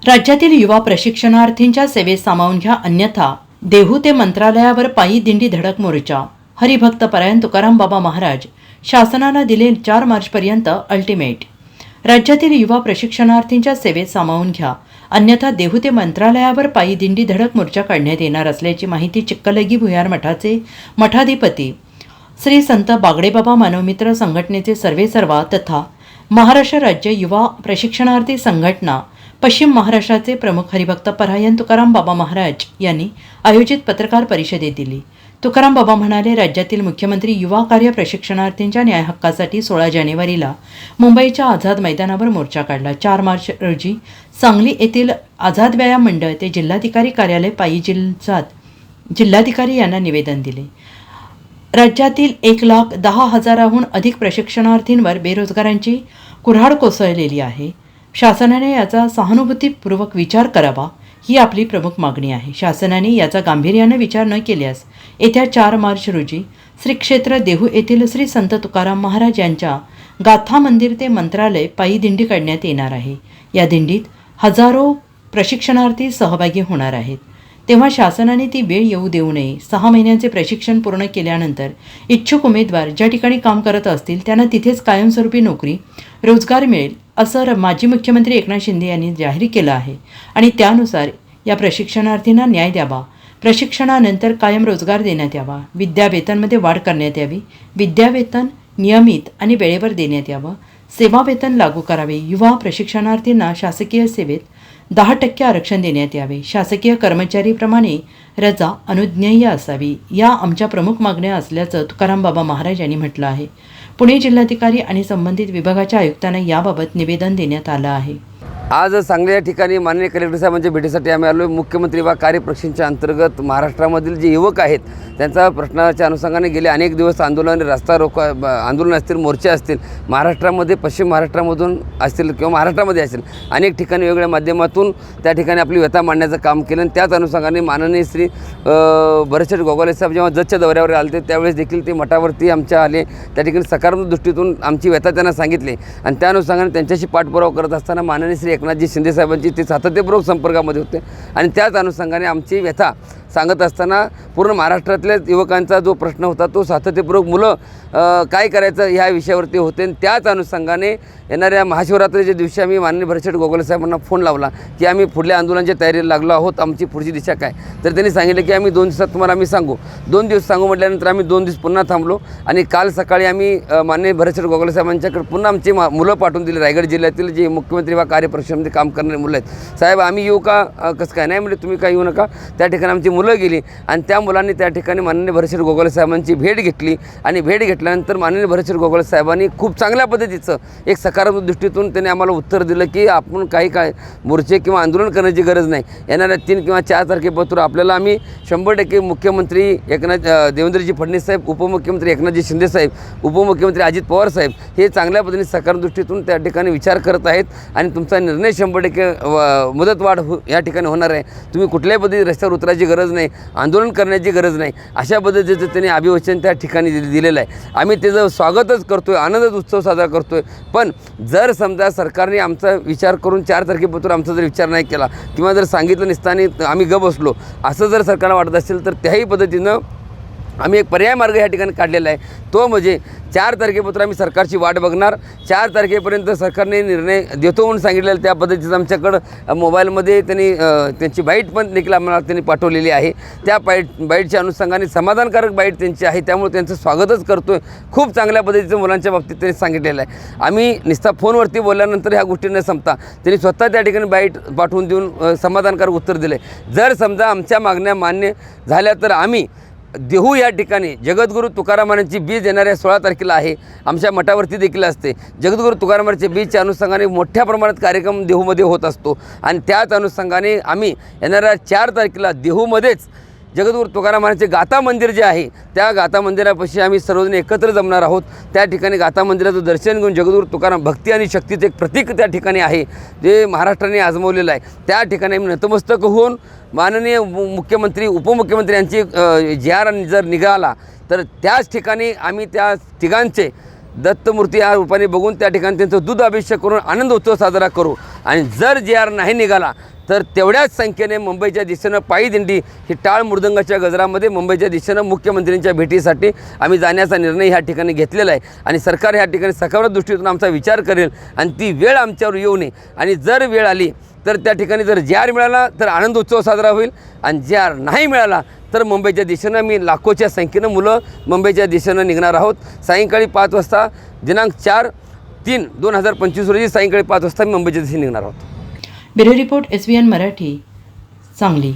राज्यातील युवा प्रशिक्षणार्थींच्या सेवेत सामावून घ्या, अन्यथा देहू ते मंत्रालयावर पायी दिंडी धडक मोर्चा. हरिभक्तपरायण तुकाराम बाबा महाराज. शासनानं दिले 4 मार्चपर्यंत अल्टिमेट. राज्यातील युवा प्रशिक्षणार्थींच्या सेवेत सामावून घ्या, अन्यथा देहू ते मंत्रालयावर पायी दिंडी धडक मोर्चा काढण्यात येणार असल्याची माहिती चिक्कलगी भुयार मठाचे मठाधिपती श्री संत बागडेबाबा मानवमित्र संघटनेचे सर्वेसर्वा तथा महाराष्ट्र राज्य युवा प्रशिक्षणार्थी संघटना पश्चिम महाराष्ट्राचे प्रमुख हरिभक्तपरायण तुकाराम बाबा महाराज यांनी आयोजित पत्रकार परिषदेत दिली. तुकाराम बाबा म्हणाले, राज्यातील मुख्यमंत्री युवा कार्य प्रशिक्षणार्थींच्या न्याय हक्कासाठी 16 जानेवारीला मुंबईच्या आझाद मैदानावर मोर्चा काढला. 4 मार्च रोजी सांगली येथील आझाद व्यायाम मंडळ ते जिल्हाधिकारी कार्यालय पायी जिल्हाधिकारी यांना निवेदन दिले. राज्यातील 1,10,000हून अधिक प्रशिक्षणार्थींवर बेरोजगारांची कुऱ्हाड कोसळलेली आहे. शासनाने याचा सहानुभूतीपूर्वक विचार करावा, ही आपली प्रमुख मागणी आहे. शासनाने याचा गांभीर्याने विचार न केल्यास येत्या 4 मार्च रोजी श्री क्षेत्र देहू येथील श्री संत तुकाराम महाराज यांच्या गाथा मंदिर ते मंत्रालय पायी दिंडी काढण्यात येणार आहे. या दिंडीत हजारो प्रशिक्षणार्थी सहभागी होणार आहेत. तेव्हा शासनाने ती वेळ येऊ देऊ नये. 6 महिन्यांचे प्रशिक्षण पूर्ण केल्यानंतर इच्छुक उमेदवार ज्या ठिकाणी काम करत असतील त्यांना तिथेच कायमस्वरूपी नोकरी रोजगार मिळेल असं माजी मुख्यमंत्री एकनाथ शिंदे यांनी जाहीर केलं आहे आणि त्यानुसार या प्रशिक्षणार्थींना न्याय द्यावा. प्रशिक्षणानंतर कायम रोजगार देण्यात यावा. विद्यावेतनमध्ये वाढ करण्यात यावी. विद्यावेतन नियमित आणि वेळेवर देण्यात यावं. सेवावेतन लागू करावे. युवा प्रशिक्षणार्थींना शासकीय सेवेत 10% आरक्षण देण्यात यावे. शासकीय कर्मचारीप्रमाणे रजा अनुज्ञेय असावी. या आमच्या प्रमुख मागण्या असल्याचं तुकाराम बाबा महाराज यांनी म्हटलं आहे. पुणे जिल्हाधिकारी आणि संबंधित विभागाच्या आयुक्तांना याबाबत निवेदन देण्यात आलं आहे. आज सांगली या ठिकाणी माननीय कलेक्टर साहेबांच्या भेटीसाठी आम्ही आलो. मुख्यमंत्री युवा कार्य प्रशिक्षणाच्या अंतर्गत महाराष्ट्रामधील जे युवक आहेत त्यांचा प्रश्नाच्या अनुषंगाने गेले अनेक दिवस आंदोलन, रस्ता रोको आंदोलन असतील, मोर्चे असतील, महाराष्ट्रामध्ये पश्चिम महाराष्ट्रामधून असतील किंवा महाराष्ट्रामध्ये असतील, अनेक ठिकाणी वेगवेगळ्या माध्यमातून त्या ठिकाणी आपली व्यथा मांडण्याचं काम केलं. आणि त्याच अनुषंगाने माननीय श्री भरतशेठ गोगावले साहेब जेव्हा जजच्या दौऱ्यावर आले त्यावेळेस देखील ते मठावरती आमच्या आले. त्या ठिकाणी सकारात्मक दृष्टीतून आमची व्यथा त्यांना सांगितली आणि त्या अनुषंगाने त्यांच्याशी पाठपुरावा करत असताना माननीय श्री एकनाथजी शिंदे साहेबांची ते सातत्यपूर्वक संपर्कामध्ये होते आणि त्याच अनुषंगाने आमची व्यथा सांगत असताना पूर्ण महाराष्ट्रातल्या युवकांचा जो प्रश्न होता तो सातत्यपूर्वक मुलं काय करायचं ह्या विषयावरती होते. आणि त्याच अनुषंगाने येणाऱ्या महाशिवरात्रीच्या दिवशी आम्ही माननीय भरतशेठ गोगावले साहेबांना फोन लावला की आम्ही पुढल्या आंदोलनाच्या तयारीला लागलो आहोत, आमची पुढची दिशा काय. तर त्यांनी सांगितलं की आम्ही 2 दिवसात तुम्हाला आम्ही सांगू. 2 दिवस सांगू म्हटल्यानंतर आम्ही 2 दिवस पुन्हा थांबलो आणि काल सकाळी आम्ही माननीय भरतशेठ गोगावले साहेबांच्याकडे पुन्हा आमची मुलं पाठवून दिली. रायगड जिल्ह्यातील जे मुख्यमंत्री वा कार्य प्रशिक्षणामध्ये काम करणारे मुलं आहेत. साहेब आम्ही येऊ का, कसं काय. नाही म्हणजे तुम्ही काय येऊ नका. त्या ठिकाणी आमची मुलं गेली आणि त्या मुलांनी त्या ठिकाणी माननीय भरतशेठ गोगावले साहेबांची भेट घेतली आणि भेट घेतल्यानंतर माननीय भरतशेठ गोगावले साहेबांनी खूप चांगल्या पद्धतीचं एक सकारात्मक दृष्टीतून त्यांनी आम्हाला उत्तर दिलं की आपण काही काय मोर्चे किंवा आंदोलन करण्याची गरज नाही. येणाऱ्या 3 किंवा 4 तारखेपासून आपल्याला आम्ही 100% मुख्यमंत्री देवेंद्रजी फडणवीस साहेब, उपमुख्यमंत्री एकनाथजी शिंदे साहेब, उपमुख्यमंत्री अजित पवार साहेब हे चांगल्या पद्धतीने सकारात्मक दृष्टीतून त्या ठिकाणी विचार करत आहेत आणि तुमचा निर्णय 100% मुदतवाढ या ठिकाणी होणार आहे. तुम्ही कुठल्याही पद्धती रस्त्यावर उतरायची गरज नाही, आंदोलन करण्याची गरज नाही, अशा पद्धतीचं त्यांनी अभिवचन त्या ठिकाणी दिलेलं आहे. आम्ही त्याचं स्वागतच करतो आहे, आनंदाचा उत्सव साजरा करतो आहे. पण जर समजा सरकारने आमचा विचार करून 4 तारखेपासून आमचा जर विचार नाही केला किंवा जर सांगितलं नसताना आम्ही गप बसलो असं जर सरकारला वाटत असेल तर त्याही पद्धतीनं आम्ही एक पर्याय मार्ग या ठिकाणी काढलेला आहे. तो म्हणजे 4 तारखेपासून आम्ही सरकारची वाट बघणार. 4 तारखेपर्यंत सरकारने निर्णय देतो म्हणून सांगितलेलं त्या पद्धतीचं आमच्याकडं मोबाईलमध्ये त्यांची बाईट पण देखील आम्हाला त्यांनी पाठवलेली आहे. त्या बाईटच्या अनुषंगाने समाधानकारक बाईट त्यांची आहे, त्यामुळे त्यांचं स्वागतच करतो आहे. खूप चांगल्या पद्धतीचं मुलांच्या बाबतीत त्यांनी सांगितलेलं आहे. आम्ही नुसता फोनवरती बोलल्यानंतर ह्या गोष्टी न संपता त्यांनी स्वतः त्या ठिकाणी बाईट पाठवून देऊन समाधानकारक उत्तर दिलं आहे. जर समजा आमच्या मागण्या मान्य झाल्या तर आम्ही देहू या ठिकाणी जगद्गुरू तुकारामांची बीज येणाऱ्या 16 तारखेला आहे. आमच्या मठावरती देखील असते. जगद्गुरू तुकारामांच्या बीजच्या अनुषंगाने मोठ्या प्रमाणात कार्यक्रम देहूमध्ये होत असतो आणि त्याच अनुषंगाने आम्ही येणाऱ्या 4 तारखेला देहूमध्येच जगद्गुरू तुकाराम महाराजांचे गाथा मंदिर जे आहे त्या गाथा मंदिरापाशी आम्ही सर्वजण एकत्र जमणार आहोत. त्या ठिकाणी गाथा मंदिराचं दर्शन घेऊन जगद्गुरू तुकाराम भक्ती आणि शक्तीचं एक प्रतीक त्या ठिकाणी आहे जे महाराष्ट्राने आजमावलेलं आहे. त्या ठिकाणी आम्ही नतमस्तक होऊन माननीय मुख्यमंत्री उपमुख्यमंत्री यांची JR जर निघाला तर त्याच ठिकाणी आम्ही त्या तिघांचे दत्तमूर्ती या रूपाने बघून त्या ठिकाणी त्यांचं दूध अभिषेक करून आनंद उत्सव साजरा करू. आणि जर JR नाही निघाला तर तेवढ्याच संख्येने मुंबईच्या दिशेनं पायी दिंडी ही टाळ मृदंगाच्या गजरामध्ये मुंबईच्या दिशेनं मुख्यमंत्र्यांच्या भेटीसाठी आम्ही जाण्याचा निर्णय ह्या ठिकाणी घेतलेला आहे आणि सरकार ह्या ठिकाणी सकारात्मक दृष्टीतून आमचा विचार करेल आणि ती वेळ आमच्यावर येऊ नये आणि जर वेळ आली तर त्या ठिकाणी जर जार मिळाला तर आनंद उत्सव साजरा होईल आणि जार नाही मिळाला तर मुंबईच्या दिशेनं मी लाखोच्या संख्येनं मुलं मुंबईच्या दिशेनं निघणार आहोत. सायंकाळी 5 वाजता दिनांक 4/3/2025 रोजी सायंकाळी 5 वाजता मी मुंबईच्या दिशेने निघणार आहोत. Bureau report SVN Marathi, Sangli.